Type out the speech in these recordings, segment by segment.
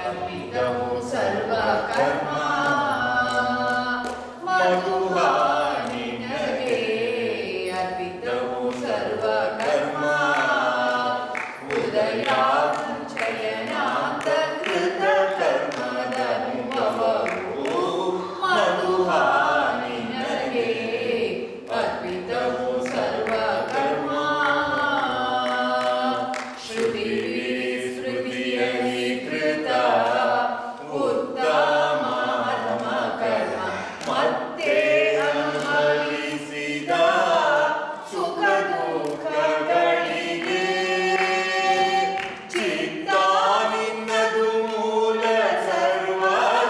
ಅರ್ಪಿತವು ಸರ್ವಕರ್ಮ ಮಧುವಾ ನಿನಗೆ ಅರ್ಪಿತವು ಸರ್ವಕರ್ಮ ಉದಯಾಂಚಯನಾಂತ ಕೃತ ಕರ್ಮದನುಭವವು ಮಧುವಾ ನಿನಗೆ ಅರ್ಪಿತವು ಸರ್ವಕರ್ಮ ಶ್ರುತಿ ಸ್ಮೃತಿಯಲಿಕೃತ ಉತ್ತಮ ಕರ್ಮ ಮತ್ತೆ ಅನುಭವಿಸಿದ ಸುಖ ದುಃಖಗಳಿಗೆ ಚಿತ್ತ ನಿನ್ನದು ಮೂಲ ಸರ್ವ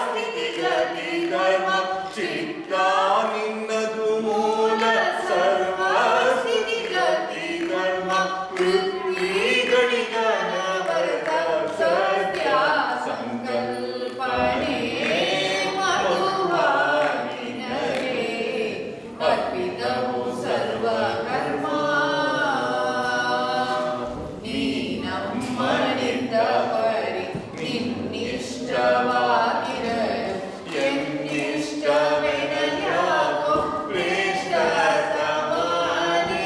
ಸ್ಥಿತಿ ಗತಿ ಧರ್ಮ ಚಿತ್ತ ನಿನ್ನದು ಮೂಲ ಸರ್ವ ಸ್ಥಿತಿ ಗತಿ ಧರ್ಮ ವೃತ್ತಿಗಳಿಗನ ಭರತ ಸತ್ಯ ಸಂಕಲ್ಪನೆ ಮಧುವಾ ನಿನಗೆ ಅರ್ಪಿತವು ಸರ್ವಕರ್ಮ ನೀನಮ್ಮನಿಂದ ಪರಿ ನಿನ್ನಿಷ್ಟವಾಗಿರಲು ಎನ್ನಿಷ್ಟವೆನಲ್ಯಾಕೋ ಪ್ರೇಷ್ಠ ಸಮಾನೆ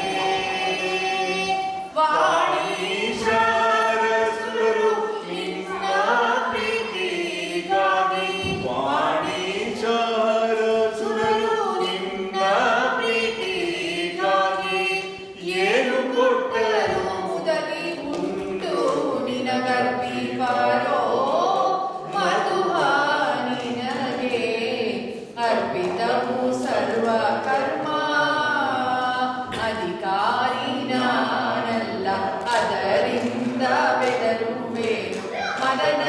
ವಾಣೀಶರಸುರರು ನಿನ್ನ ಪ್ರೀತಿಗಾಗಿ ವಾಣೀಶರಸುರರು ನಿನ್ನ ಪ್ರೀತಿಗಾಗಿ ಏನು ಕೊಟ್ಟರು ಮುದಲಿ ಉಂಟು ನಿನಗರ್ಪಿಪಾರೋ ಮಧುವಾ ನಿನಗೆ ಅರ್ಪಿತವು ಸರ್ವಕರ್ಮ ಅಧಿಕಾರಿ ನಾನಲ್ಲ ಅದರಿಂದ ಬೆದರುವೇನು ಮದನ